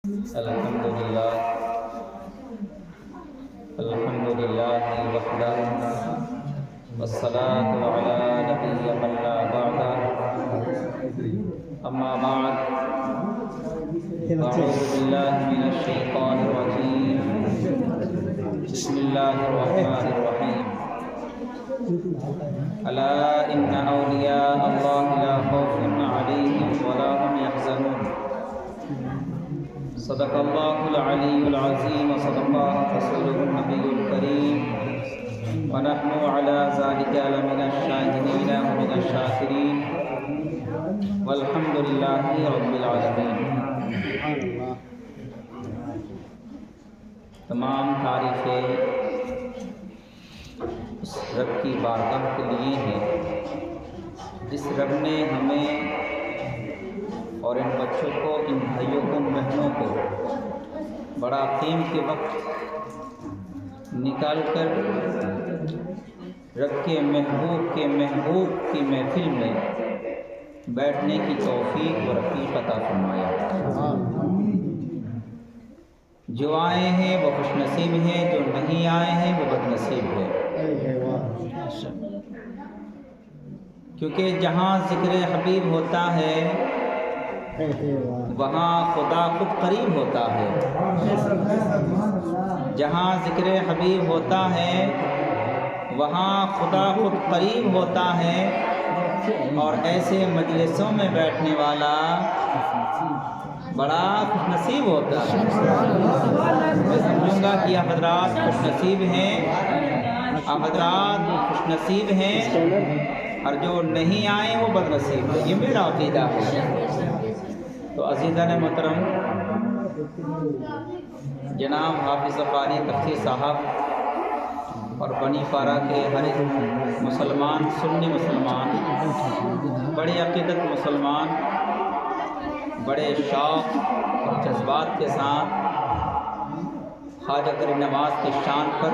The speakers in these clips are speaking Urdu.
الحمدللہ وحدہ والصلاة علی نبی من لا بعد اما بعد اعوذ باللہ من الشیطان الرجیم بسم اللہ الرحمن الرحیم الا ان اولیاء اللہ لا خوف علیہم ولا هم يحزنون صدق اللہ العلی العظیم وصدق رسولہ النبی الکریم ونحن علی ذلک لمن الشاہدین ومن الشاکرین والحمد للہ رب العالمین۔ تمام تعریفیں اس رب کی بارگاہ کے لیے ہیں جس رب نے ہمیں اور ان بچوں کو، ان بھائیوں کو، ان بہنوں کو بڑا قیمتی وقت نکال کر رب کے محبوب کی محفل میں بیٹھنے کی توفیق و رفیق عطا فرمایا۔ جو آئے ہیں وہ خوش نصیب ہیں، جو نہیں آئے ہیں وہ بد نصیب ہے، کیونکہ جہاں ذکر حبیب ہوتا ہے وہاں خدا خود قریب ہوتا ہے۔ جہاں ذکر حبیب ہوتا ہے وہاں خدا خود قریب ہوتا ہے، اور ایسے مجلسوں میں بیٹھنے والا بڑا خوش نصیب ہوتا ہے۔ میں سمجھوں گا کہ آپ حضرات خوش نصیب ہیں، آپ حضرات خوش نصیب ہیں، اور جو نہیں آئے وہ بد نصیب ہے، یہ میرا عقیدہ ہے۔ تو عزیزان محترم، جناب حافظ قاری تفسیر صاحب اور بنی پارہ کے ہر ایک مسلمان، سنی مسلمان، بڑے عقیدت مسلمان، بڑے شوق اور جذبات کے ساتھ خواجہ غریب نواز کی شان پر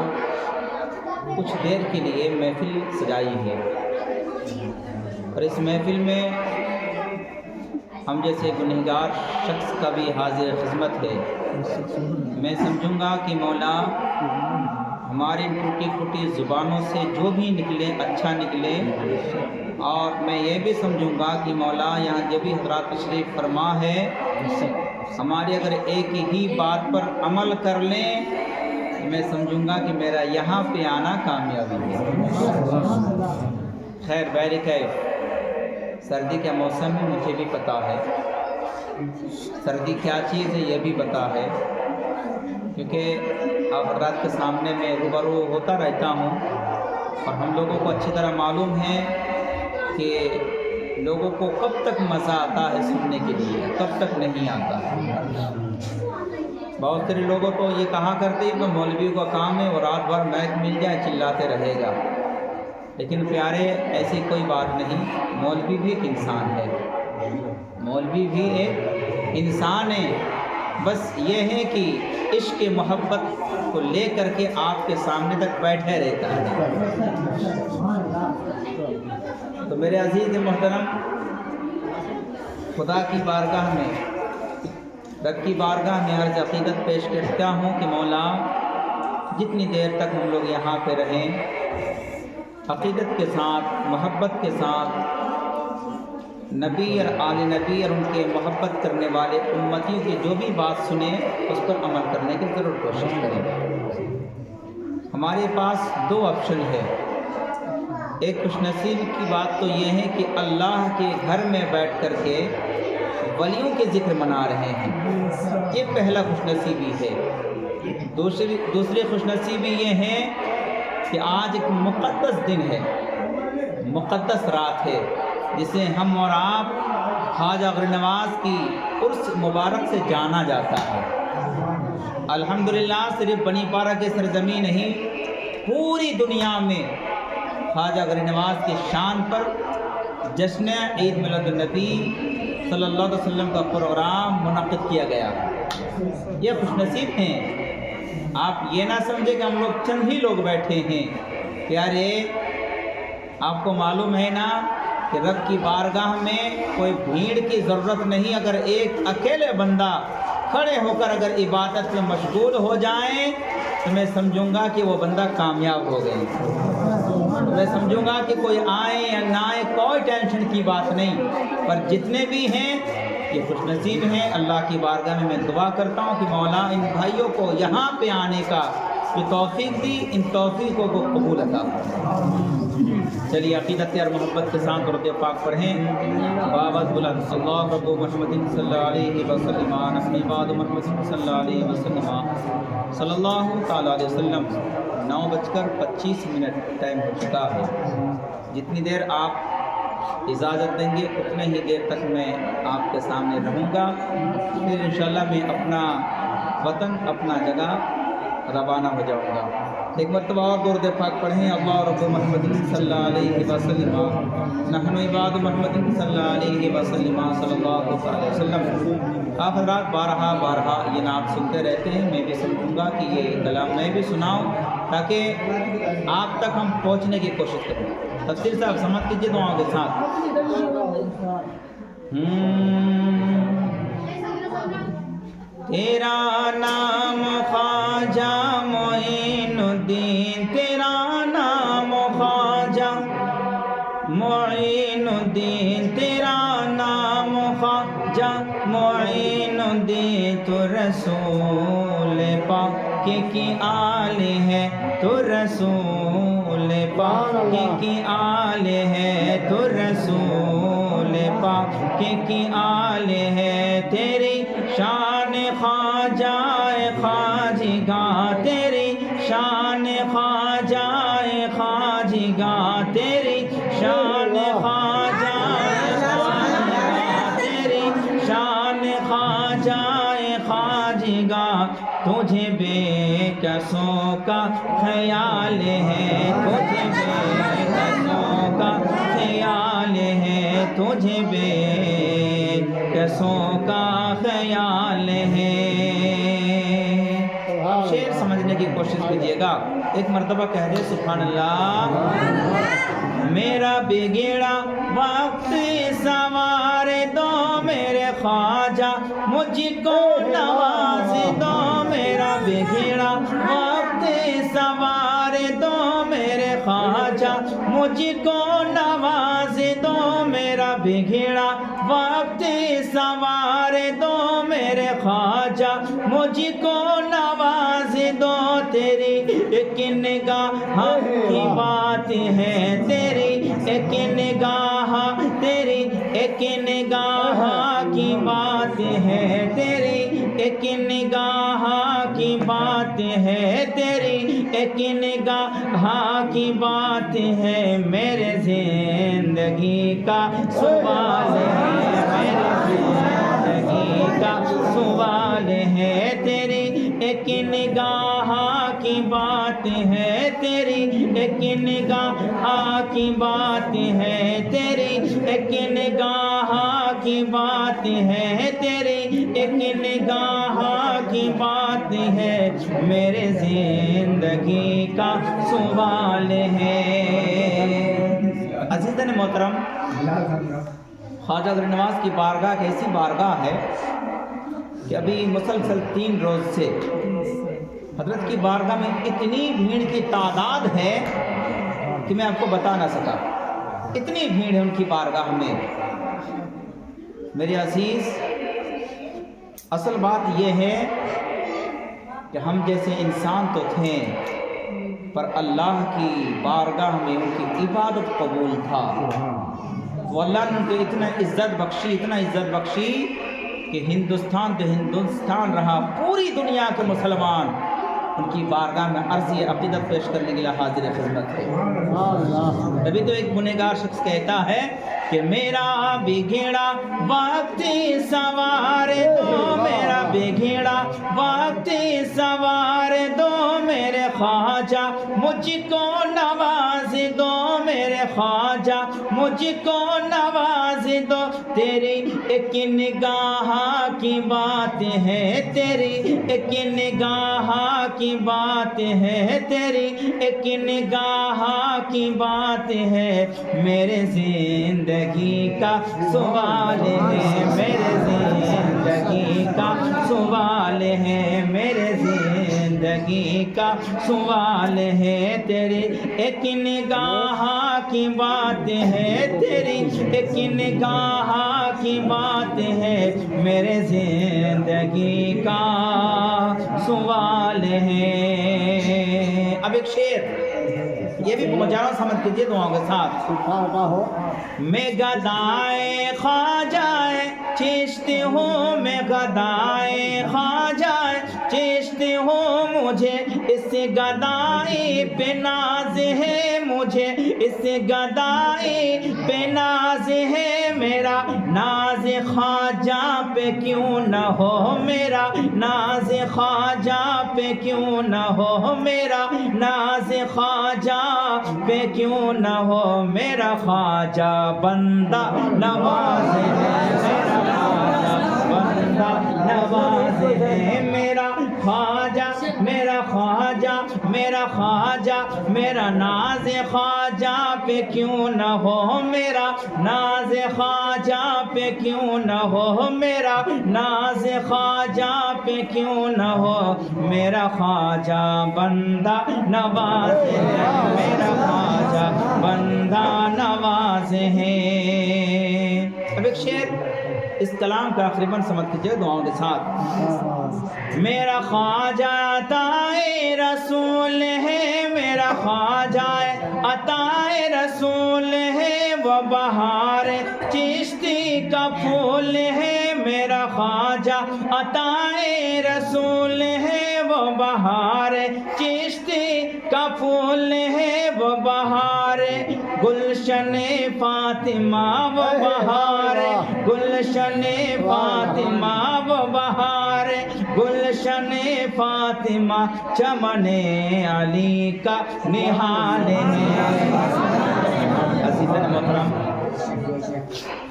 کچھ دیر کے لیے محفل سجائی ہے، اور اس محفل میں ہم جیسے گنہگار شخص کا بھی حاضر خدمت ہے۔ میں سمجھوں گا کہ مولا ہماری ٹوٹی پھوٹی زبانوں سے جو بھی نکلے اچھا نکلے، اور میں یہ بھی سمجھوں گا کہ مولا یہاں جب بھی حضرات تشریف فرما ہے، ہماری اگر ایک ہی بات پر عمل کر لیں تو میں سمجھوں گا کہ میرا یہاں پہ آنا کامیابی ہے۔ خیر بہرکیف سردی کے موسم میں مجھے بھی پتہ ہے سردی کیا چیز ہے، یہ بھی پتہ ہے، کیونکہ آپ حضرات کے سامنے میں روبرو ہوتا رہتا ہوں، اور ہم لوگوں کو اچھی طرح معلوم ہے کہ لوگوں کو کب تک مزہ آتا ہے سننے کے لیے، کب تک نہیں آتا۔ بہت سارے لوگوں کو یہ کہا کرتے ہیں کہ مولوی کا کام ہے وہ رات بھر میک مل جائے چلاتے رہے گا، لیکن پیارے ایسی کوئی بات نہیں، مولوی بھی ایک انسان ہے، مولوی بھی ایک انسان ہے، بس یہ ہے کہ عشق محبت کو لے کر کے آپ کے سامنے تک بیٹھے رہتا ہے۔ تو میرے عزیز محترم، خدا کی بارگاہ میں، رب کی بارگاہ میں عرض عقیدت پیش کرتا ہوں کہ مولا جتنی دیر تک ہم لوگ یہاں پہ رہیں، عقیدت کے ساتھ، محبت کے ساتھ نبی اور آل نبی اور ان کے محبت کرنے والے امتیوں کی جو بھی بات سنیں اس پر عمل کرنے کی ضرور کوشش کریں۔ ہمارے پاس دو آپشن ہے، ایک خوش نصیب کی بات تو یہ ہے کہ اللہ کے گھر میں بیٹھ کر کے ولیوں کے ذکر منا رہے ہیں، یہ پہلا خوش نصیبی ہے۔ دوسری خوش نصیبی یہ ہے کہ آج ایک مقدس دن ہے، مقدس رات ہے، جسے ہم اور آپ خواجہ غریب نواز کی عرس مبارک سے جانا جاتا ہے۔ الحمدللہ صرف بنی پارہ کے سرزمین نہیں، پوری دنیا میں خواجہ غریب نواز کی شان پر جشن عید میلاد النبی صلی اللہ علیہ وسلم کا پروگرام منعقد کیا گیا۔ یہ خوش نصیب ہیں، آپ یہ نہ سمجھے کہ ہم لوگ چند ہی لوگ بیٹھے ہیں۔ پیارے آپ کو معلوم ہے نا کہ رب کی بارگاہ میں کوئی بھیڑ کی ضرورت نہیں، اگر ایک اکیلے بندہ کھڑے ہو کر اگر عبادت میں مشغول ہو جائیں تو میں سمجھوں گا کہ وہ بندہ کامیاب ہو گئے. میں سمجھوں گا کہ کوئی آئے یا نہ آئے کوئی ٹینشن کی بات نہیں. پر جتنے بھی ہیں یہ خوش نصیب ہیں. اللہ کی بارگاہ میں دعا کرتا ہوں کہ مولا ان بھائیوں کو یہاں پہ آنے کا جو توفیق دی، ان توفیقوں کو قبول عطا فرمائے. چلیے عقیدت اور محبت کے ساتھ درود پاک پڑھیں. بابت بلند صلی اللہ رب محمد صلی اللہ علیہ وسلم نحن عباد محمد صلی اللہ علیہ وسلم صلی اللہ تعالیٰ علیہ وسلم. 9:25 ٹائم ہو چکا ہے. جتنی دیر آپ اجازت دیں گے اتنے ہی دیر تک میں آپ کے سامنے رہوں گا. پھر انشاءاللہ میں اپنا وطن اپنا جگہ روانہ ہو جاؤں گا. ایک مرتبہ اور درود پاک پڑھیں. اللہ رب محمد صلی اللہ علیہ وسلم نحن عباد محمد صلی اللہ علیہ وسلم صلی اللہ علیہ وسلم. آپ حضرات بارہا یہ نعت سنتے رہتے ہیں. میں بھی سمجھوں گا کہ یہ کلام میں بھی سناؤں تاکہ آپ تک ہم پہنچنے کی کوشش کریں. تفسیر صاحب سمجھ کیجیے دعاؤں کے ساتھ. تیرا نام خواجہ معین الدین، تیرا نام خواجہ معین الدین، تیرا نام خواجہ معین الدین. تو رسول پاک کی آل ہے، تو رسول پاک کی آل ہے، تو رسول پاک کی آل ہے. تیری شان خواجہ خواجگا، تیری شان خواجہ خواجگا، تیری شان خواجہ خواجگا، تیری شان خواجہ خواجگا. تجھے بے کسوں کا خیال ہے، تجھے بے کسوں کا خیال ہے، تجھے بے کسوں کا خیال ہے. شعر سمجھنے کی کوشش کیجیے گا. ایک مرتبہ کہہ دے سبحان اللہ. میرا بگڑا وقت سنوار دو میرے خواجہ، مجھ کو نواز دو. میرا بگڑا وقت سنوار دو میرے خواجہ، مجھ کو نواز دو. میرا بگڑا وقت سنوار دو میرے خواجہ، مجھ کو نواز دو. تیری ایک نگاہ کی بات ہے، تیری ایک نگاہ، تیری ایک نگاہ کی بات ہے، تیری ایک نگاہ کی بات ہے، تیری ایک نگاہ کی بات ہے. میرے زندگی کا سوال ہے، میرے زندگی کا سوال ہے. تیری ایک نگاہ کی بات ہے، تیری ایک نگاہ کی بات ہے، تیری ایک نگاہ کی بات ہے، تیری ایک نگاہ کی بات ہے. میرے زندگی کا سوال ہے. عزیزان محترم، خواجہ غریب نواز کی بارگاہ ایک ایسی بارگاہ ہے کہ ابھی مسلسل 3 روز سے حضرت کی بارگاہ میں اتنی بھیڑ کی تعداد ہے کہ میں آپ کو بتا نہ سکا. اتنی بھیڑ ہے ان کی بارگاہ میں. میرے عزیز، اصل بات یہ ہے کہ ہم جیسے انسان تو تھے، پر اللہ کی بارگاہ میں ان کی عبادت قبول تھا. تو اللہ نے ان کو اتنا عزت بخشی، اتنا عزت بخشی کہ ہندوستان تو ہندوستان رہا، پوری دنیا کے مسلمان ان کی بارگاہ میں عرضی عقیدت پیش کرنے کے لیے حاضر خدمت ہے. تبھی تو ایک گنہگار شخص کہتا ہے کہ میرا بگڑا وقت سوار دو، میرا بگڑا وقت سوار دو میرے خواجہ، مجھ کو نواز دو میرے خواجہ، مجھ کو نواز دو تیری ایک نگاہ کی بات ہے، تیری ایک نگاہ کی بات ہے، تیری ایک نگاہ کی بات ہے، میرے زندگی کا سوال ہے، میرے زندگی کا سوال ہے، میرے زندگی کا سوال ہے، تیری ایک نگاہ کی بات ہے، تیری ایک نگاہ کی بات ہے، میرے زندگی کا سوال ہے۔ اب ایک شعر یہ بھی بجا رہا ہوں، سمجھ کیجیے دعاؤں کے ساتھ۔ میں گدائے خواجہ چشت ہوں، میں گدائے خواجہ چشت ہوں، مجھے اس گدائی پہ ناز ہے، مجھے اس گدائی پہ ناز ہے، میرا ناز خواجہ پہ کیوں نہ ہو، میرا ناز خواجہ پہ کیوں نہ ہو، میرا ناز خواجہ پہ کیوں نہ ہو، میرا خواجہ بندہ نواز ہے، میرا خواجہ بندہ نواز ہے، میرا خواجہ میرا خواجہ میرا خواجہ، میرا ناز خواجہ پہ کیوں نہ ہو، میرا ناز خواجہ پہ کیوں نہ ہو، میرا ناز خواجہ پہ کیوں نہ ہو، میرا خواجہ بندہ نواز ہے، میرا خواجہ بندہ نواز ہے۔ اب ایک شعر اس کلام کا تقریباً سمجھ کیجیے دعاؤں کے ساتھ۔ میرا خواجہ عطائے رسول ہے، میرا خواجہ عطائے رسول ہے، وہ بہار چشتی کا پھول ہے، میرا خواجہ عطائے رسول ہے، وہ بہار چشتی کا پھول ہے، وہ بہار گلشن فاطمہ، وہ بہار گلشن فاطمہ، وہ بہار گلشن فاطمہ، چمن علی کا نہال ہے۔ عزیزان محترم،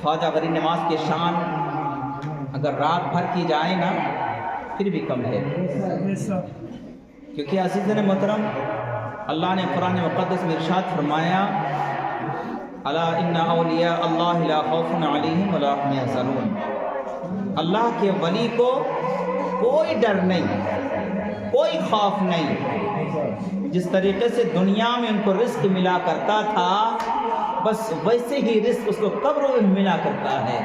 خواجہ غریب نواز کی شان اگر رات بھر کی جائے نا پھر بھی کم ہے، کیونکہ عزیزان محترم اللہ نے قرآن مقدس میں ارشاد فرمایا، الا ان اولیاء اللہ لا خوف علیہم ولا هم یحزنون، اللہ کے ولی کو کوئی ڈر نہیں، کوئی خوف نہیں، جس طریقے سے دنیا میں ان کو رزق ملا کرتا تھا بس ویسے ہی رزق اس کو قبروں میں ملا کرتا ہے۔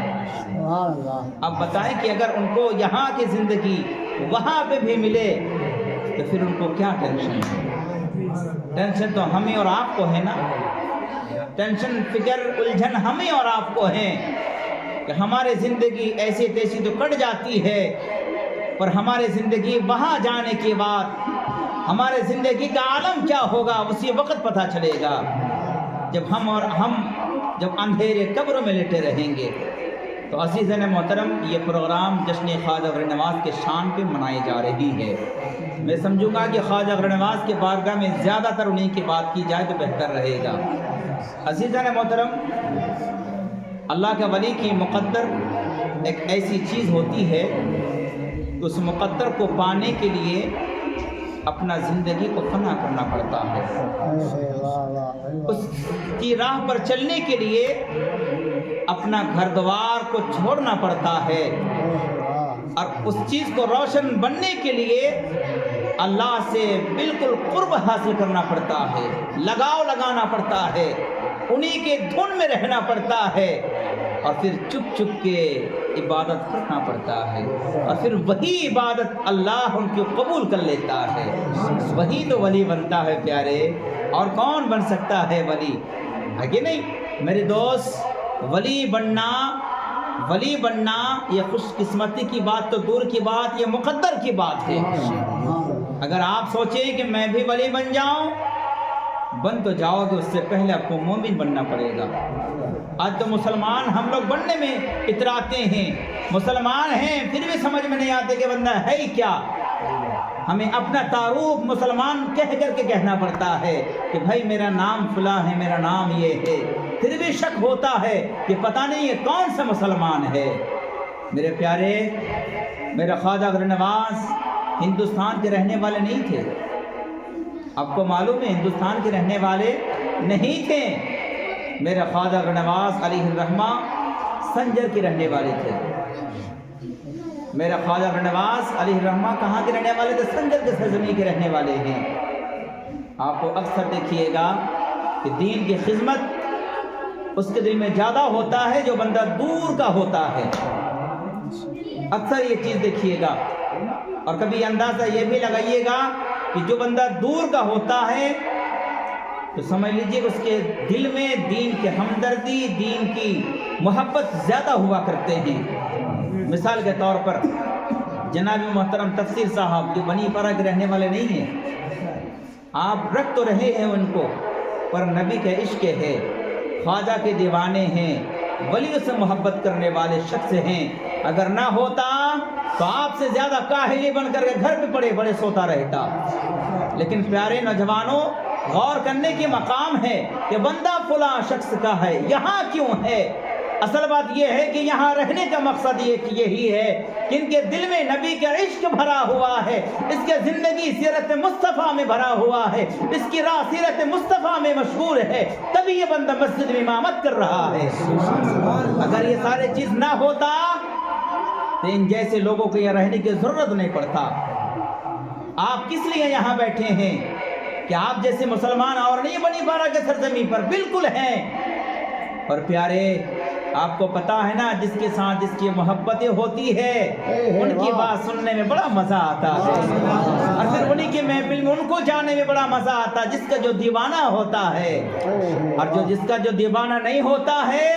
اب بتائیں کہ اگر ان کو یہاں کی زندگی وہاں پہ بھی ملے تو پھر ان کو کیا ٹینشن ہے؟ ٹینشن تو ہمیں اور آپ کو ہے نا، ٹینشن فکر الجھن ہمیں اور آپ کو ہے کہ ہمارے زندگی ایسی تیسی تو کٹ جاتی ہے، پر ہمارے زندگی وہاں جانے کے بعد ہمارے زندگی کا عالم کیا ہوگا اسی وقت پتہ چلے گا، جب ہم جب اندھیرے قبروں میں لیٹے رہیں گے۔ تو عزیزان محترم، یہ پروگرام جشن خواجہ غریب نواز کے شان پہ منائی جا رہی ہے۔ میں سمجھوں گا کہ خواجہ غریب نواز کے بارگاہ میں زیادہ تر انہیں کی بات کی جائے تو بہتر رہے گا۔ عزیزان محترم، اللہ کے ولی کی مقدر ایک ایسی چیز ہوتی ہے کہ اس مقدر کو پانے کے لیے اپنا زندگی کو فنا کرنا پڑتا ہے، اس کی راہ پر چلنے کے لیے اپنا گھر دوار کو چھوڑنا پڑتا ہے، اور اس چیز کو روشن بننے کے لیے اللہ سے بالکل قرب حاصل کرنا پڑتا ہے، لگاؤ لگانا پڑتا ہے، انہی کے دھن میں رہنا پڑتا ہے، اور پھر چپ چپ کے عبادت کرنا پڑتا ہے، اور پھر وہی عبادت اللہ ان کو قبول کر لیتا ہے، وہی تو ولی بنتا ہے پیارے، اور کون بن سکتا ہے ولی؟ ہے کہ نہیں میرے دوست؟ ولی بننا یہ خوش قسمتی کی بات تو دور کی بات، یہ مقدر کی بات ہے۔ اگر آپ سوچیں کہ میں بھی ولی بن جاؤں، بن تو جاؤ گے، اس سے پہلے آپ کو مومن بننا پڑے گا۔ آج تو مسلمان ہم لوگ بننے میں اتراتے ہیں، مسلمان ہیں پھر بھی سمجھ میں نہیں آتے کہ بندہ ہے ہی کیا۔ ہمیں اپنا تعارف مسلمان کہہ کر کے کہنا پڑتا ہے کہ بھائی میرا نام فلاں ہے، میرا نام یہ ہے، پھر بھی شک ہوتا ہے کہ پتہ نہیں یہ کون سا مسلمان ہے۔ میرے پیارے، میرا خواجہ غرر نواز ہندوستان کے رہنے والے نہیں تھے، آپ کو معلوم ہے ہندوستان کے رہنے والے نہیں تھے۔ میرا خواجہ غرر نواز علیہ الرحمہ سنجر کے رہنے والے تھے۔ میرا خواجہ غرر نواز علیہ الرحمہ کہاں کے رہنے والے تھے؟ سنجر کے سرزمین کے رہنے والے ہیں۔ آپ کو اکثر دیکھیے گا کہ دین کی خدمت اس کے دل میں زیادہ ہوتا ہے جو بندہ دور کا ہوتا ہے، اکثر یہ چیز دیکھیے گا۔ اور کبھی اندازہ یہ بھی لگائیے گا کہ جو بندہ دور کا ہوتا ہے تو سمجھ لیجئے اس کے دل میں دین کی ہمدردی، دین کی محبت زیادہ ہوا کرتے ہیں۔ مثال کے طور پر جناب محترم تفسیر صاحب جو بنی پارہ کے رہنے والے نہیں ہیں، آپ رکھ تو رہے ہیں ان کو، پر نبی کے عشق ہے، خواجہ کے دیوانے ہیں، ولی سے محبت کرنے والے شخص ہیں۔ اگر نہ ہوتا تو آپ سے زیادہ کاہلی بن کر کے گھر پہ پڑے بڑے سوتا رہتا۔ لیکن پیارے نوجوانوں، غور کرنے کی مقام ہے کہ بندہ فلاں شخص کا ہے، یہاں کیوں ہے؟ اصل بات یہ ہے کہ یہاں رہنے کا مقصد یہی ہے کہ ان کے دل میں نبی کا عشق بھرا ہوا ہے، اس کے زندگی سیرت مصطفیٰ میں بھرا ہوا ہے، اس کی راہ سیرت مصطفیٰ میں مشغول ہے، تبھی یہ بندہ مسجد میں امامت کر رہا ہے۔ اگر یہ سارے چیز نہ ہوتا تو ان جیسے لوگوں کو یہاں رہنے کی ضرورت نہیں پڑتا۔ آپ کس لیے یہاں بیٹھے ہیں؟ کہ آپ جیسے مسلمان اور نہیں بنی پارہ کے سرزمین پر بالکل ہیں۔ اور پیارے، آپ کو پتا ہے نا جس کے ساتھ جس کی محبتیں ہوتی ہے ان کی بات سننے میں بڑا مزہ آتا ہے، اور پھر انہی کی محفل میں ان کو جانے میں بڑا مزہ آتا ہے جس کا جو دیوانہ ہوتا ہے۔ اور جس کا جو دیوانہ نہیں ہوتا ہے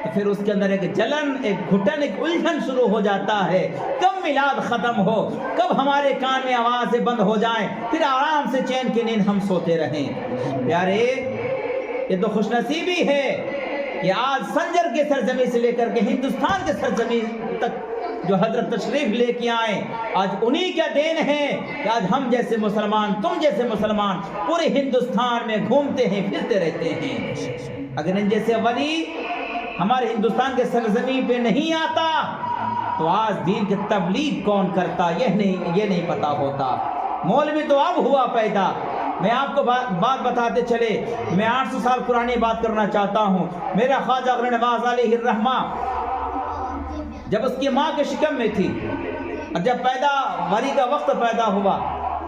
تو پھر اس کے اندر ایک جلن، ایک گھٹن، ایک الجھن شروع ہو جاتا ہے۔ کب میلاد ختم ہو، کب ہمارے کان میں آوازیں بند ہو جائیں، پھر آرام سے چین کی نیند ہم سوتے رہیں۔ پیارے، یہ تو خوش نصیبی ہے کہ آج سنجر کے سرزمین سے لے کر کے ہندوستان کے سرزمین تک جو حضرت تشریف لے کے آئے، آج انہی کا دین ہے کہ آج ہم جیسے مسلمان، تم جیسے مسلمان پورے ہندوستان میں گھومتے ہیں، پھرتے رہتے ہیں۔ اگر ان جیسے ولی ہمارے ہندوستان کے سرزمین پہ نہیں آتا تو آج دین کی تبلیغ کون کرتا یہ نہیں پتا ہوتا۔ مولوی تو اب ہوا پیدا۔ میں آپ کو بات بتاتے چلے، میں 800 سال پرانی بات کرنا چاہتا ہوں۔ میرا خواجہ غرر نواز علیہ الرحمہ جب اس کی ماں کے شکم میں تھی، اور جب پیداواری کا وقت پیدا ہوا،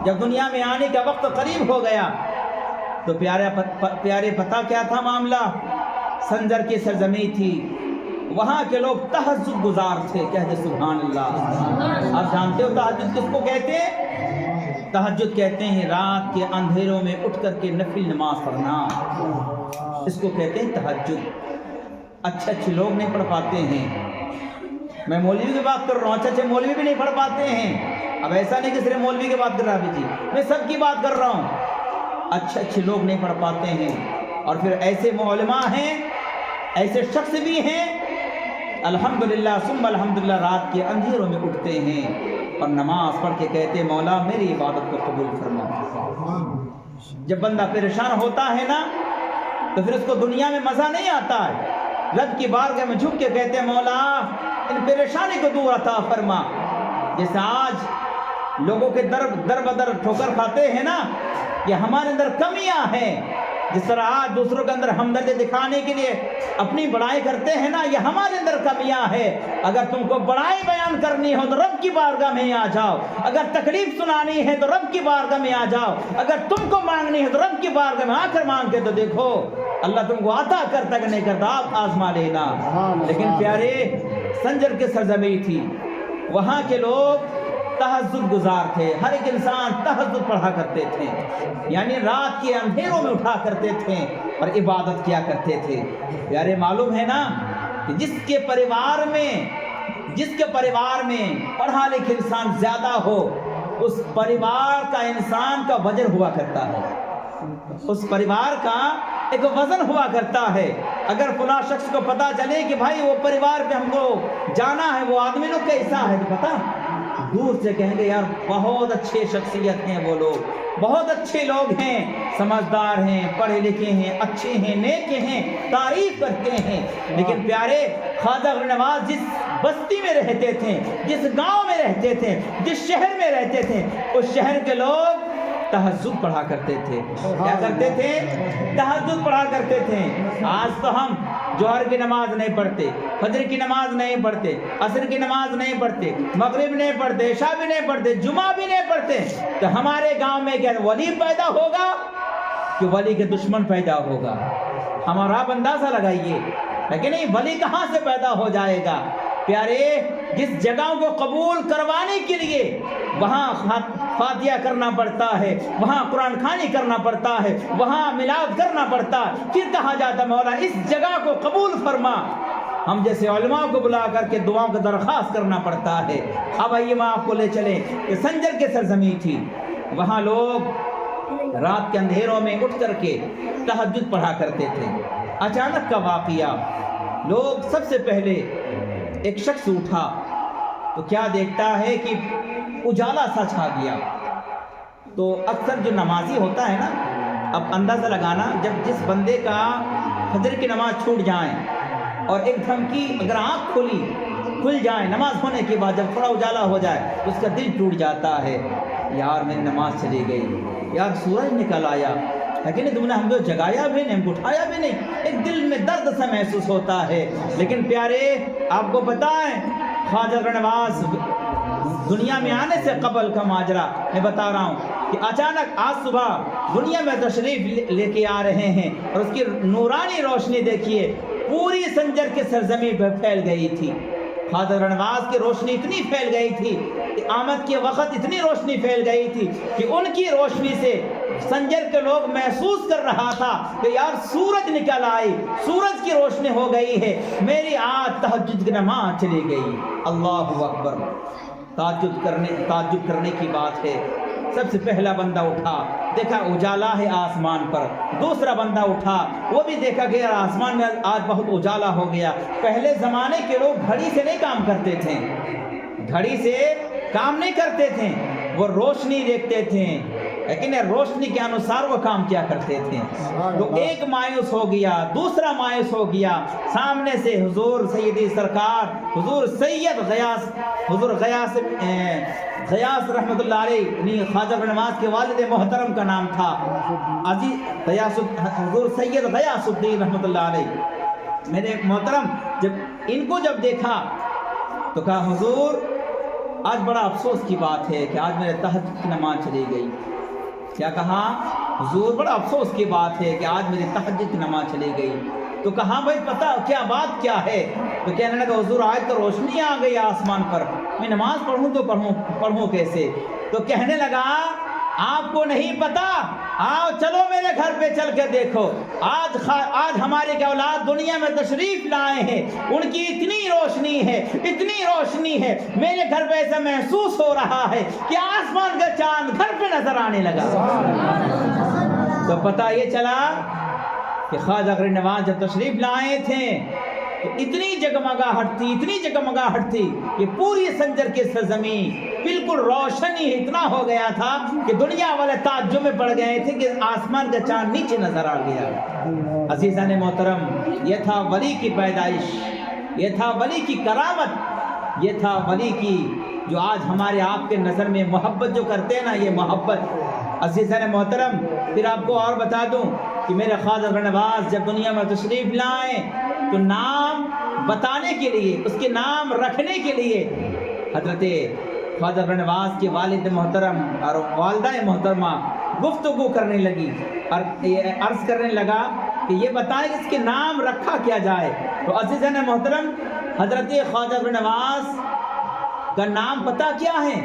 جب دنیا میں آنے کا وقت قریب ہو گیا، تو پیارے پتہ کیا تھا معاملہ؟ سنجر کی سرزمین تھی، وہاں کے لوگ تہجد گزار تھے۔ کہتے سبحان اللہ۔ آپ جانتے ہو تہجد کس کو کہتے ہیں؟ تہجد کہتے ہیں رات کے اندھیروں میں اٹھ کر کے نفل نماز پڑھنا، اس کو کہتے ہیں تہجد۔ اچھے لوگ نہیں پڑھ پاتے ہیں، میں مولوی کی بات کر رہا ہوں، اچھے مولوی بھی نہیں پڑھ پاتے ہیں۔ اب ایسا نہیں کہ صرف مولوی کی بات کر رہا بھی جی، میں سب کی بات کر رہا ہوں۔ اچھے لوگ نہیں پڑھ پاتے ہیں، اور پھر ایسے علماء ہیں، ایسے شخص بھی ہیں الحمدللہ ثم الحمدللہ رات کے اندھیروں میں اٹھتے ہیں اور نماز پڑھ کے کہتے مولا میری عبادت کو قبول فرما۔ جب بندہ پریشان ہوتا ہے نا تو پھر اس کو دنیا میں مزہ نہیں آتا ہے، رب کی بارگاہ میں جھک کے کہتے مولا ان پریشانی کو دور عطا فرما۔ جیسے آج لوگوں کے در بدر ٹھوکر کھاتے ہیں نا، یہ ہمارے اندر کمیاں ہیں۔ جس طرح آج دوسروں کے اندر ہمدردی دکھانے کے لیے اپنی بڑائی کرتے ہیں نا، یہ ہمارے اندر کمیاں ہے۔ اگر تم کو بڑائی بیان کرنی ہو تو رب کی بارگاہ میں آ جاؤ، اگر تکلیف سنانی ہے تو رب کی بارگاہ میں آ جاؤ، اگر تم کو مانگنی ہے تو رب کی بارگاہ میں آ کر مانگ کے تو دیکھو اللہ تم کو عطا کرتا کہ نہیں کرتا، آپ آزما لینا۔ لیکن پیارے، سنجر کے سرزمین تھی، وہاں کے لوگ تہجد گزار تھے، ہر ایک انسان تہجد پڑھا کرتے تھے، یعنی رات کے اندھیروں میں اٹھا کرتے تھے اور عبادت کیا کرتے تھے۔ پیارے، معلوم ہے نا کہ جس کے پریوار میں پڑھا لکھا انسان زیادہ ہو، اس پریوار کا انسان کا وزن ہوا کرتا ہے، اس پریوار کا ایک وزن ہوا کرتا ہے۔ اگر فلاں شخص کو پتا چلے کہ بھائی وہ پریوار پہ ہم کو جانا ہے، وہ آدمی لوگ کیسا ہے، تو پتا دور سے کہیں گے یار بہت اچھے شخصیت ہیں وہ لوگ، بہت اچھے لوگ ہیں، سمجھدار ہیں، پڑھے لکھے ہیں، اچھے ہیں، نیک ہیں، تعریف کرتے ہیں۔ لیکن پیارے خواجہ غریب نواز جس بستی میں رہتے تھے، جس گاؤں میں رہتے تھے، جس شہر میں رہتے تھے، اس شہر کے لوگ تہجد پڑھا کرتے تھے۔ کیا کرتے تھے؟ تہجد پڑھا کرتے تھے۔ آج تو ہم جوہر کی نماز نہیں پڑھتے، فجر کی نماز نہیں پڑھتے، عصر کی نماز نہیں پڑھتے، مغرب نہیں پڑھتے، عشاء بھی نہیں پڑھتے، جمعہ بھی نہیں پڑھتے۔ تو ہمارے گاؤں میں کیا ولی پیدا ہوگا کہ ولی کے دشمن پیدا ہوگا؟ ہمارا آپ اندازہ لگائیے، لیکن نہیں، ولی کہاں سے پیدا ہو جائے گا؟ پیارے جس جگہوں کو قبول کروانے کے لیے وہاں فاتحہ کرنا پڑتا ہے، وہاں قرآن خوانی کرنا پڑتا ہے، وہاں میلاد کرنا پڑتا ہے، پھر کہا جاتا مولا اس جگہ کو قبول فرما۔ ہم جیسے علماء کو بلا کر کے دعاؤں کو درخواست کرنا پڑتا ہے۔ اب آئیے میں آپ کو لے چلیں کہ سنجر کے سرزمین تھی، وہاں لوگ رات کے اندھیروں میں اٹھ کر کے تہجد پڑھا کرتے تھے۔ اچانک کا واقعہ، لوگ سب سے پہلے ایک شخص اٹھا تو کیا دیکھتا ہے کہ اجالا سا چھا گیا۔ تو اکثر جو نمازی ہوتا ہے نا، اب اندازہ لگانا، جب جس بندے کا فجر کی نماز چھوٹ جائیں اور ایک دم کی اگر آنکھ کھل جائے نماز ہونے کے بعد، جب تھوڑا اجالا ہو جائے تو اس کا دل ٹوٹ جاتا ہے، یار میری نماز چلی گئی، یار سورج نکل آیا، لیکن تم نے ہم کو جگایا بھی نہیں، ہم کو اٹھایا بھی نہیں، ایک دل میں درد سا محسوس ہوتا ہے۔ لیکن پیارے آپ کو بتائیں خواجہ غریب نواز دنیا میں آنے سے قبل کا ماجرا میں بتا رہا ہوں کہ اچانک آج صبح دنیا میں تشریف لے کے آ رہے ہیں، اور اس کی نورانی روشنی دیکھیے پوری سنجر کے سرزمین پہ پھیل گئی تھی۔ خواجہ غریب نواز کی روشنی اتنی پھیل گئی تھی کہ آمد کے وقت اتنی روشنی پھیل گئی تھی کہ ان کی روشنی سے سنجر کے لوگ محسوس کر رہا تھا کہ یار سورج نکل آئی، سورج کی روشنی ہو گئی ہے، میری آج تہجد کی نماز چلی گئی۔ اللہ اکبر، تعجب کرنے کی بات ہے۔ سب سے پہلا بندہ اٹھا، دیکھا اجالا ہے آسمان پر، دوسرا بندہ اٹھا، وہ بھی دیکھا گیا آسمان میں آج بہت اجالا ہو گیا۔ پہلے زمانے کے لوگ گھڑی سے نہیں کام کرتے تھے، گھڑی سے کام نہیں کرتے تھے، وہ روشنی دیکھتے تھے، لیکن روشنی کے انوسار وہ کام کیا کرتے تھے۔ تو ایک مایوس ہو گیا، دوسرا مایوس ہو گیا، سامنے سے حضور سیدی سرکار حضور سید غیاث، حضور غیاث رحمۃ اللہ علیہ، خواجہ غریب نواز کے والد محترم کا نام تھا عزیز حضور سید غیاث الدین رحمۃ اللہ علیہ۔ میرے محترم جب دیکھا تو کہا حضور آج بڑا افسوس کی بات ہے کہ آج میرے تہجد کی نماز چلی گئی۔ کیا کہا؟ حضور بڑا افسوس کی بات ہے کہ آج میری تہجد کی نماز چلی گئی۔ تو کہا بھائی پتہ کیا بات کیا ہے؟ تو کہنے لگا حضور آج تو روشنی آ گئی آسمان پر، میں نماز پڑھوں تو پڑھوں کیسے؟ تو کہنے لگا آپ کو نہیں پتا، آؤ چلو میرے گھر پہ چل کے دیکھو، آج ہمارے کے اولاد دنیا میں تشریف لائے ہیں، ان کی اتنی روشنی ہے، میرے گھر پہ ایسا محسوس ہو رہا ہے کہ آسمان کا چاند گھر پہ نظر آنے لگا۔ تو پتہ یہ چلا کہ خواجہ غریب نواز جب تشریف لائے تھے تو اتنی جگمگاہٹ تھی کہ پوری سنجر کے سرزمین بالکل روشنی اتنا ہو گیا تھا کہ دنیا والے تعجب میں پڑ گئے تھے کہ آسمان کا چاند نیچے نظر آ گیا۔ عزیزان محترم، یہ تھا ولی کی پیدائش، یہ تھا ولی کی کرامت، یہ تھا ولی کی جو آج ہمارے آپ کے نظر میں محبت جو کرتے ہیں نا، یہ محبت۔ عزیزان محترم، پھر آپ کو اور بتا دوں کہ میرے خواجہ غریب نواز جب دنیا میں تشریف لائیں تو نام بتانے کے لیے، اس کے نام رکھنے کے لیے حضرت خواجہ غریب نواز کے والد محترم اور والدہ محترمہ گفتگو کرنے لگی اور عرض کرنے لگا کہ یہ بتائیں اس کے نام رکھا کیا جائے۔ تو عزیزان محترم، حضرت خواجہ غریب نواز کا نام پتہ کیا ہے؟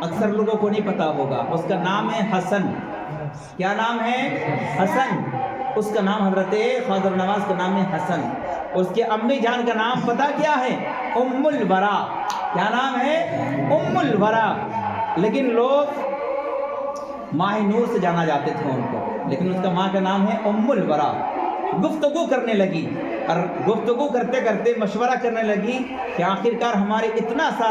اکثر لوگوں کو نہیں پتا ہوگا، اس کا نام ہے حسن۔ کیا نام ہے؟ حسن۔ اس کا نام حضرت خواجہ غریب نواز کا نام ہے حسن۔ اس کے امی جان کا نام پتہ کیا ہے؟ ام الورا۔ کیا نام ہے؟ ام الورا۔ لیکن لوگ ماہ نور سے جانا جاتے تھے ان کو، لیکن اس کا ماں کا نام ہے ام الورا۔ گفتگو کرنے لگی اور گفتگو کرتے کرتے مشورہ کرنے لگی کہ آخرکار ہمارے اتنا سا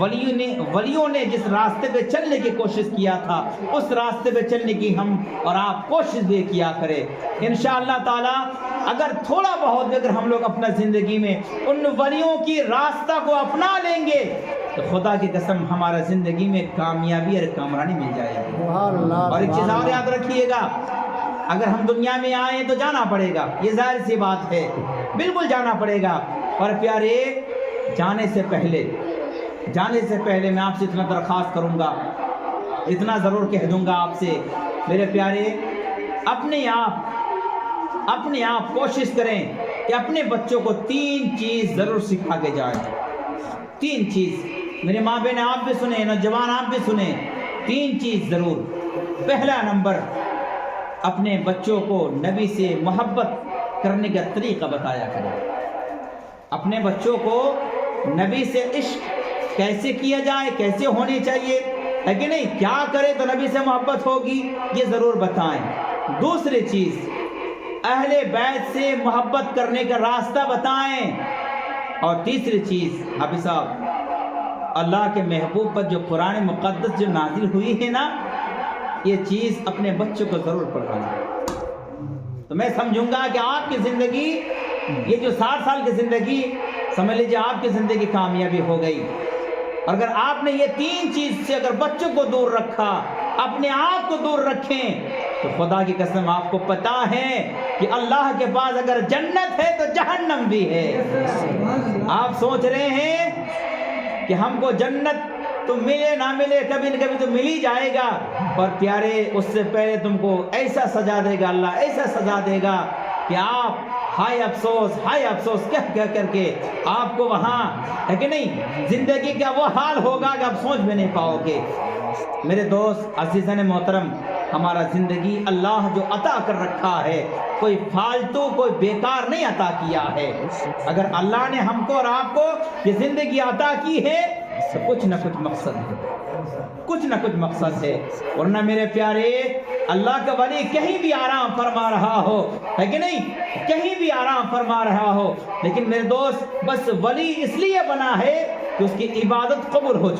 ولیوں نے جس راستے پہ چلنے کی کوشش کیا تھا اس راستے پہ چلنے کی ہم اور آپ کوشش بھی کیا کریں انشاءاللہ تعالی۔ اگر تھوڑا بہت بھی اگر ہم لوگ اپنا زندگی میں ان ولیوں کی راستہ کو اپنا لیں گے تو خدا کی قسم ہمارا زندگی میں کامیابی اور کامرانی مل جائے گی۔ اور ایک چیز اور یاد رکھیے گا، اگر ہم دنیا میں آئیں تو جانا پڑے گا، یہ ظاہر سی بات ہے، بالکل جانا پڑے گا۔ اور پیارے جانے سے پہلے میں آپ سے اتنا درخواست کروں گا، اتنا ضرور کہہ دوں گا آپ سے، میرے پیارے اپنے آپ کوشش کریں کہ اپنے بچوں کو 3 چیز ضرور سکھا کے جائیں۔ 3 چیز، میرے ماں بہن آپ بھی سنیں، نوجوان آپ بھی سنیں، 3 چیز ضرور۔ پہلا نمبر، اپنے بچوں کو نبی سے محبت کرنے کا طریقہ بتایا کریں۔ اپنے بچوں کو نبی سے عشق کیسے کیا جائے، کیسے ہونی چاہیے، ہے کہ نہیں، کیا کرے تو نبی سے محبت ہوگی، یہ ضرور بتائیں۔ دوسری چیز، اہل بیت سے محبت کرنے کا راستہ بتائیں۔ اور تیسری چیز، حافظ صاحب، اللہ کے محبوب پر جو قرآن مقدس جو نازل ہوئی ہے نا، یہ چیز اپنے بچوں کو ضرور پڑھانا۔ تو میں سمجھوں گا کہ آپ کی زندگی، یہ جو 60 سال کی زندگی، سمجھ لیجیے آپ کی زندگی کامیابی ہو گئی۔ اور اگر آپ نے یہ 3 چیز سے اگر بچوں کو دور رکھا، اپنے آپ کو دور رکھیں، تو خدا کی قسم آپ کو پتا ہے کہ اللہ کے پاس اگر جنت ہے تو جہنم بھی ہے۔ آپ سوچ رہے ہیں کہ ہم کو جنت تو ملے نہ ملے، کبھی نہ کبھی تو مل ہی جائے گا، اور پیارے اس سے پہلے تم کو ایسا سزا دے گا اللہ، ایسا سزا دے گا کہ آپ ہائے افسوس کہہ کر کے آپ کو وہاں، ہے کہ نہیں، زندگی کا وہ حال ہوگا کہ آپ سوچ بھی نہیں پاؤ گے۔ میرے دوست عزیزان محترم، ہمارا زندگی اللہ جو عطا کر رکھا ہے، کوئی فالتو کوئی بیکار نہیں عطا کیا ہے۔ اگر اللہ نے ہم کو اور آپ کو یہ زندگی عطا کی ہے تو کچھ نہ کچھ مقصد ہے، ورنہ میرے پیارے اللہ کا ولی کہیں بھی آرام فرما رہا ہو، ہے کہ نہیں، کہیں بھی آرام فرما رہا ہو، لیکن میرے دوست بس ولی اس لیے بنا ہے کہ اس کی عبادت قبول ہو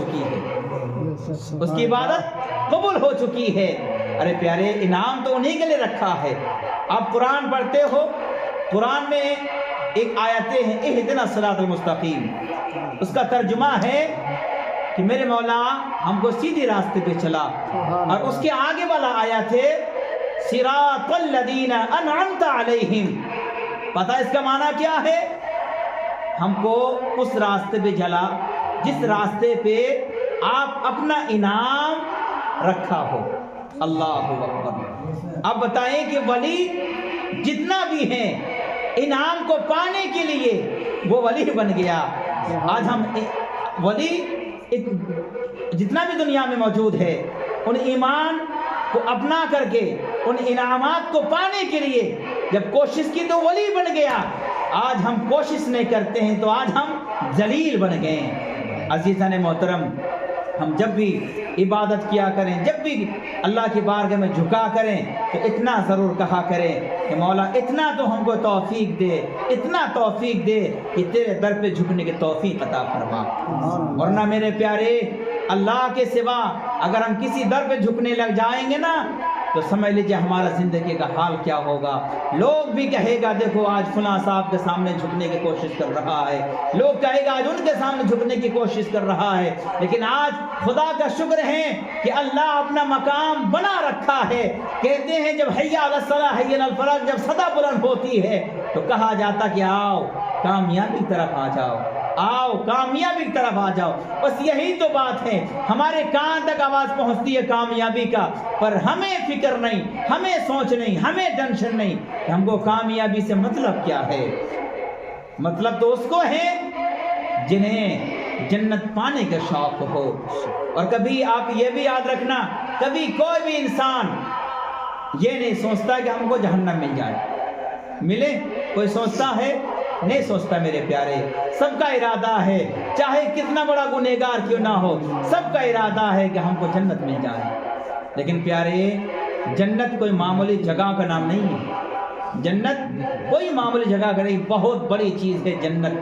چکی ہے، ارے پیارے انعام تو انہی کے لیے رکھا ہے۔ آپ قرآن پڑھتے ہو، قرآن میں ایک آیتیں ہیں، اہدنا الصراط المستقیم، اس کا ترجمہ ہے کہ میرے مولا ہم کو سیدھی راستے پہ چلا، اور اس کے آگے والا آیت ہے صراط الذین انعمت علیہم۔ پتہ اس کا معنی کیا ہے؟ ہم کو اس راستے پہ چلا جس راستے پہ آپ اپنا انعام رکھا ہو۔ اللہ اکبر۔ اب بتائیں کہ ولی جتنا بھی ہیں، انعام کو پانے کے لیے وہ ولی بن گیا۔ آج ہم ولی جتنا بھی دنیا میں موجود ہے، ان ایمان کو اپنا کر کے ان انعامات کو پانے کے لیے جب کوشش کی تو ولی بن گیا۔ آج ہم کوشش نہیں کرتے ہیں تو آج ہم ذلیل بن گئے ہیں۔ عزیزان محترم، ہم جب بھی عبادت کیا کریں، جب بھی اللہ کی بارگاہ میں جھکا کریں تو اتنا ضرور کہا کریں کہ مولا اتنا تو ہم کو توفیق دے، اتنا توفیق دے کہ تیرے در پہ جھکنے کی توفیق عطا فرما۔ ورنہ میرے پیارے اللہ کے سوا اگر ہم کسی در پہ جھکنے لگ جائیں گے نا تو سمجھ لیجیے ہمارا زندگی کا حال کیا ہوگا۔ لوگ بھی کہے گا دیکھو آج فلاں صاحب کے سامنے جھکنے کی کوشش کر رہا ہے، لوگ کہے گا آج ان کے سامنے جھکنے کی کوشش کر رہا ہے، لیکن آج خدا کا شکر ہے کہ اللہ اپنا مقام بنا رکھا ہے۔ کہتے ہیں جب حی علی الصلاۃ حی علی الفلاح جب صدا بلند ہوتی ہے تو کہا جاتا کہ آؤ کامیابی کی طرف آ جاؤ، آؤ کامیابی کی طرف آ جاؤ۔ بس یہی تو بات ہے، ہمارے کان تک آواز پہنچتی ہے کامیابی کا، پر ہمیں فکر نہیں، ہمیں سوچ نہیں، ہمیں ٹینشن نہیں کہ ہم کو کامیابی سے مطلب کیا ہے۔ مطلب تو اس کو ہے جنہیں جنت پانے کا شوق ہو۔ اور کبھی آپ یہ بھی یاد رکھنا، کبھی کوئی بھی انسان یہ نہیں سوچتا کہ ہم کو جہنم مل جائے، ملے، کوئی سوچتا ہے؟ نہیں سوچتا میرے پیارے۔ سب کا ارادہ ہے، چاہے کتنا بڑا گنہگار کیوں نہ ہو، سب کا ارادہ ہے کہ ہم کو جنت مل جائے۔ لیکن پیارے جنت کوئی معمولی جگہ کا نام نہیں ہے، جنت کوئی معمولی جگہ کا نہیں، بہت بڑی چیز ہے جنت،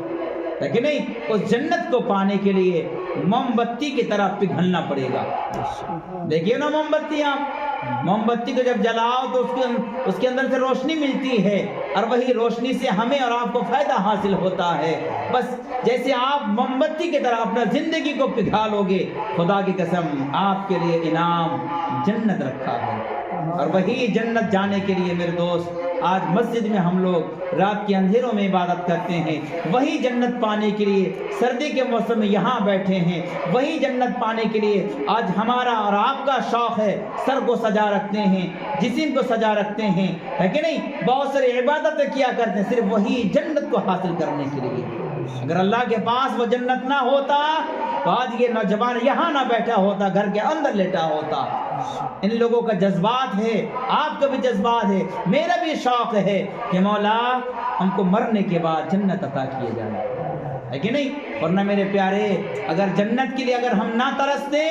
ہے کہ نہیں؟ اس جنت کو پانے کے لیے موم بتی کی طرح پگھلنا پڑے گا۔ دیکھیے نا موم بتی کو جب جلاؤ تو اس کے اندر سے روشنی ملتی ہے، اور وہی روشنی سے ہمیں اور آپ کو فائدہ حاصل ہوتا ہے۔ بس جیسے آپ موم بتی کی طرح اپنا زندگی کو پگھالو گے، خدا کی قسم آپ کے لیے انعام جنت رکھا ہے۔ اور وہی جنت جانے کے لیے میرے دوست آج مسجد میں ہم لوگ رات کے اندھیروں میں عبادت کرتے ہیں، وہی جنت پانے کے لیے سردی کے موسم میں یہاں بیٹھے ہیں، وہی جنت پانے کے لیے آج ہمارا اور آپ کا شوق ہے، سر کو سجا رکھتے ہیں، جسم کو سجا رکھتے ہیں، ہے کہ نہیں؟ بہت ساری عبادتیں کیا کرتے ہیں صرف وہی جنت کو حاصل کرنے کے لیے۔ اگر اللہ کے پاس وہ جنت نہ ہوتا تو آج یہ نوجوان یہاں نہ بیٹھا ہوتا، گھر کے اندر لیٹا ہوتا۔ ان لوگوں کا جذبات ہے، آپ کا بھی جذبات ہے، میرا بھی شوق ہے کہ مولا ہم کو مرنے کے بعد جنت عطا کیے جائے، ہے کہ نہیں؟ ورنہ میرے پیارے اگر جنت کے لیے اگر ہم نہ ترستے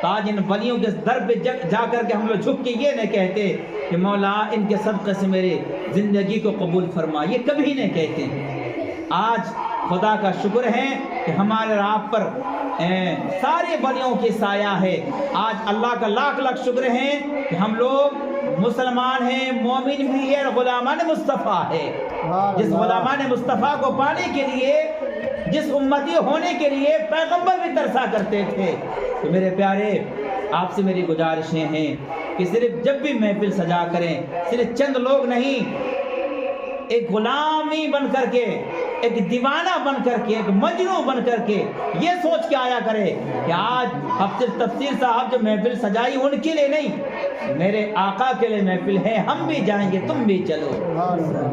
تو آج ان ولیوں کے در پہ جا کر کے ہم لوگ جھک کے یہ نہیں کہتے کہ مولا ان کے صدقے سے میری زندگی کو قبول فرما، یہ کبھی نہیں کہتے۔ آج خدا کا شکر ہے کہ ہمارے اور آپ پر سارے ولیوں کی سایہ ہے۔ آج اللہ کا لاکھ لاکھ شکر ہے کہ ہم لوگ مسلمان ہیں، مومن بھی ہے، اور غلامان مصطفیٰ ہے۔ جس غلامان مصطفیٰ کو پانے کے لیے، جس امتی ہونے کے لیے پیغمبر بھی ترسا کرتے تھے۔ تو میرے پیارے آپ سے میری گزارشیں ہیں کہ صرف جب بھی محفل سجا کریں صرف چند لوگ نہیں، ایک غلامی بن کر کے، ایک دیوانہ بن کر کے، ایک مجنون بن کر کے یہ سوچ کے آیا کرے کہ آج حفظ تفسیر صاحب جو محفل سجائی ان کے لیے نہیں، میرے آقا کے لیے محفل ہے، ہم بھی جائیں گے، تم بھی چلو۔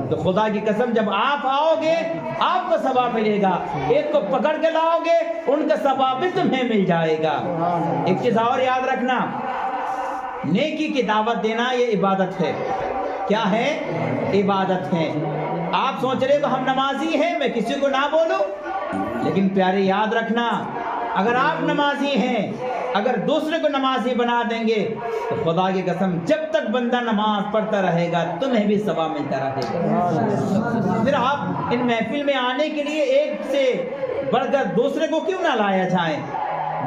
تو خدا کی قسم جب آپ آؤ گے آپ کو ثواب ملے گا، ایک کو پکڑ کے لاؤ گے ان کا ثواب بھی تمہیں مل جائے گا۔ ایک چیز اور یاد رکھنا، نیکی کی دعوت دینا یہ عبادت ہے۔ کیا ہے؟ عبادت ہے۔ آپ سوچ رہے کہ ہم نمازی ہیں، میں کسی کو نہ بولوں، لیکن پیارے یاد رکھنا اگر آپ نمازی ہیں، اگر دوسرے کو نمازی بنا دیں گے تو خدا کی قسم جب تک بندہ نماز پڑھتا رہے گا تمہیں بھی ثواب ملتا رہے گا۔ پھر آپ ان محفل میں آنے کے لیے ایک سے بڑھ کر دوسرے کو کیوں نہ لایا جائے؟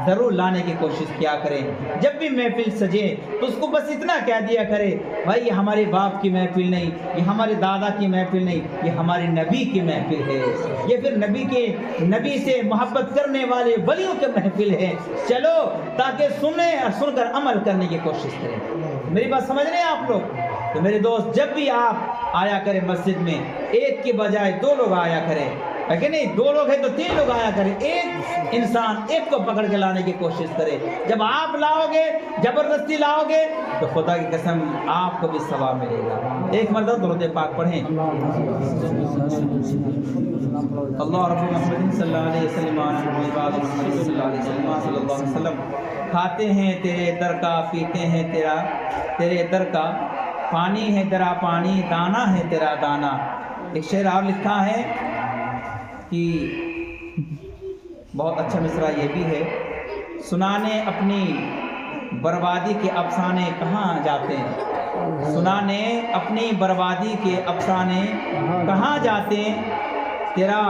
ضرور لانے کی کوشش کیا کریں۔ جب بھی محفل سجے تو اس کو بس اتنا کہہ دیا کرے بھائی یہ ہمارے باپ کی محفل نہیں، یہ ہمارے دادا کی محفل نہیں، یہ ہمارے نبی کی محفل ہے، یہ پھر نبی سے محبت کرنے والے ولیوں کی محفل ہے، چلو تاکہ سنیں اور سن کر عمل کرنے کی کوشش کریں۔ میری بات سمجھ رہے ہیں آپ لوگ؟ تو میرے دوست جب بھی آپ آیا کریں مسجد میں ایک کے بجائے دو لوگ آیا کریں، ہے کہ نہیں؟ دو لوگ ہیں تو تین لوگ آیا کریں، ایک انسان ایک کو پکڑ کے لانے کی کوشش کرے۔ جب آپ لاؤ گے، زبردستی لاؤ گے تو خدا کی قسم آپ کو بھی ثواب ملے گا۔ ایک مرتبہ درود پاک پڑھیں۔ اللہ رب محمد صلی اللہ علیہ وسلم محمد صلی اللہ علیہ وسلم۔ کھاتے ہیں تیرے در کا، پیتے ہیں تیرے در کا، پانی ہے تیرا پانی، دانا ہے تیرا دانا۔ ایک شعر اور لکھا ہے کہ بہت اچھا مصرع یہ بھی ہے، سنانے اپنی بربادی کے افسانے کہاں جاتے ہیں، سنانے اپنی بربادی کے افسانے کہاں جاتے ہیں، تیرا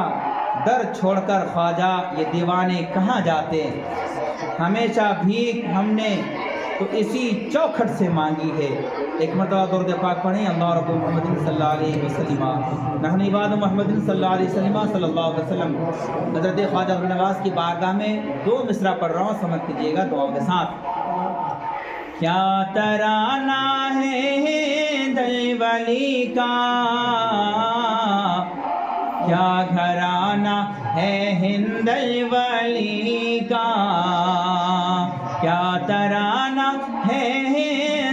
در چھوڑ کر خواجہ یہ دیوانے کہاں جاتے ہیں، ہمیشہ بھیک ہم نے تو اسی چوکھٹ سے مانگی ہے۔ ایک مرتبہ درود پاک پڑھیں۔ اللہ رب محمد صلی اللہ علیہ وسلم، نحن عباد محمد صلی اللہ علیہ وسلم صلی اللہ علیہ وسلم۔ حضرت خواجہ نواز کی بارگاہ میں دو مصرع پڑھ رہا ہوں، سمجھ کیجیے گا دعاؤں کے ساتھ۔ کیا ترانہ ہے دل ولی کا، کیا گھرانہ ہے ہند ولی کا، کیا ترانہ ہے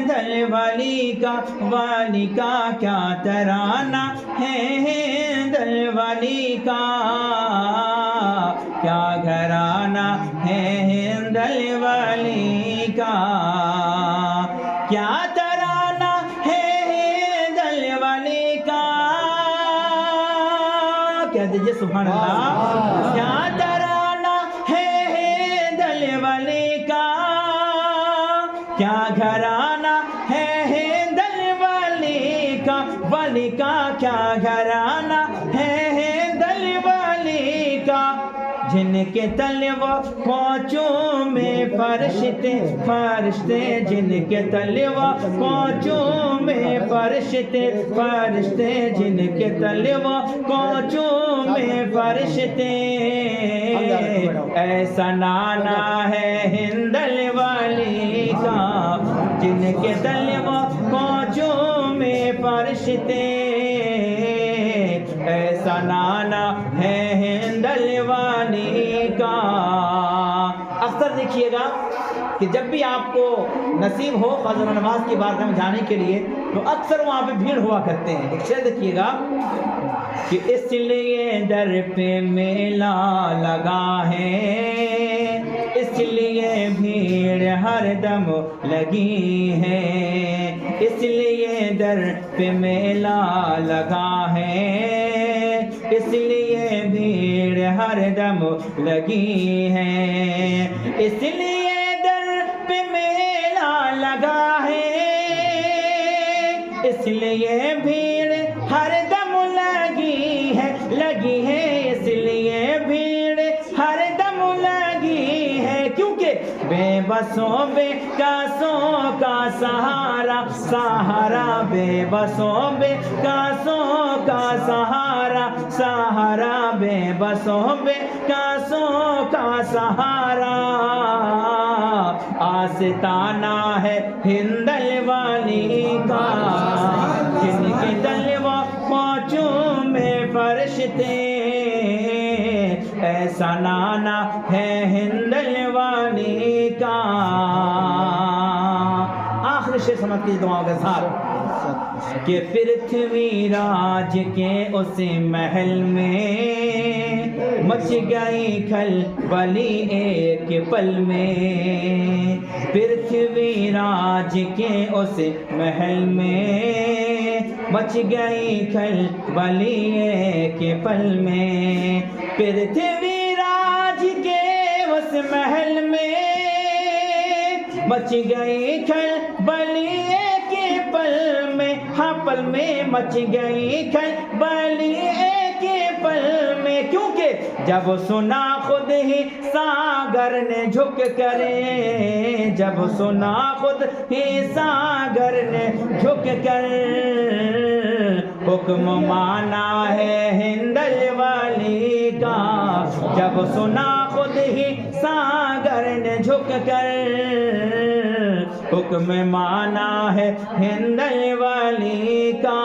دل ولی کا، ولی کا کیا ترانہ ہے دل ولی کا، کیا گھرانہ ہے دل ولی کا، کیا ترانہ ہے دل ولی کا، کہہ دیجئے سبحان اللہ۔ کیا ترانہ ہے دل ولی کا، کیا گھرانہ ہے دل ولی کا، ولی کا کیا گھرانہ ہے دل ولی کا، جن کے تلوا پہنچوں میں فرشتے فرشتے، جن کے تلوا پہنچوں میں فرشتے فرشتے، جن کے تلوا پہنچوں میں فرشتے، ایسا نانا ہے ہندل والی کا، جن کے تلوا پہنچوں میں فرشتے، ایسا نانا ہے ہندل والی کا۔ اکثر دیکھیے گا کہ جب بھی آپ کو نصیب ہو فضل و نواز کی بارگاہ میں جانے کے لیے تو اکثر وہاں پہ بھیڑ ہوا کرتے ہیں۔ ایک شعر دیکھیے گا کہ اس لیے در پہ میلہ لگا ہے، اس لیے بھیڑ ہر دم لگی ہے، اس لیے در پہ میلہ لگا ہے، اس لیے بھیڑ ہر دم لگی ہے، اس لیے در پہ میلہ لگا ہے، اس لیے بھیڑ ہر دم لگی ہے، لگی ہے، اس لیے بھیڑ ہر دم لگی ہے، کیونکہ بے بسوں بے قاسوں کا سہارا سہارا، بے بسوں بے قاسوں کا سہارا سہارا، بے بسوں بے قاسوں کا سہارا، آستانہ ہے ہندل والی کا، جن کے تلوا پہنچوں میں فرشتے، ایسا نانا ہے ہندل والی کا۔ آخری شعر سمجھ کے دعاؤں کے ساتھ کہ پرتھوی راج کے اس محل میں مچ گئی کھل بلی ایک پل میں، پرتھوی راج کے اس محل میں مچ گئی کھل بلی ایک پل میں، پرتھوی راج کے اس محل میں مچ گئی کھل بلی ایک پل میں، ہاں پل میں مچ گئی کھل بلی ایک پل میں، کیونکہ جب سنا خود ہی ساگر نے جھک کر، جب سنا خود ہی ساگر نے جھک کر، حکم مانا ہے ہندل والی کا، جب سنا خود ہی ساگر نے جھک کر، حکم مانا ہے ہندل والی کا۔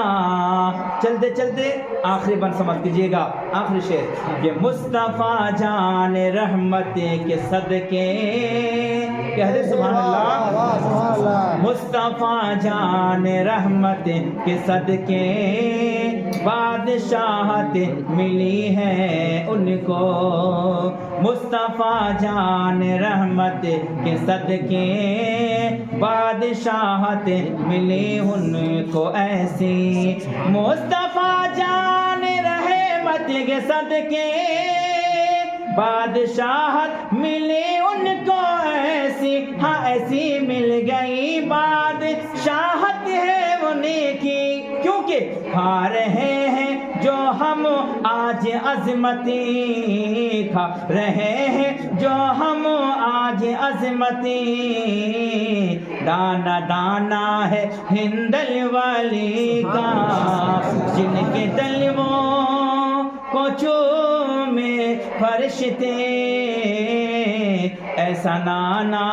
چلتے چلتے آخری بند سمجھ کیجیے گا، آخری شعر کہ مصطفیٰ جان رحمت کے صدقے، کہہ دے سبحان اللہ، مصطفیٰ جان رحمت کے صدقے بادشاہت ملی ہے ان کو، مصطفیٰ جان رحمت کے صدقے بادشاہت ملی ان کو ایسی، مصطفیٰ جان رحمت کے صدقے بادشاہت ملی ان کو ایسی، ہاں ایسی مل گئی بادشاہت ہے انہیں کی، کیونکہ کھا رہے ہیں جو ہم آج عظمتی، کھا رہے ہیں جو ہم آج عظمتی، دانا دانا ہے ہندل والی کا، جن کے تلووں کو چومے فرشتے، ایسا نانا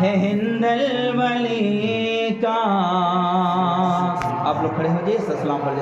ہے ہندل والی کا۔ آپ لوگ کھڑے ہو جائیے، السلام علیکم۔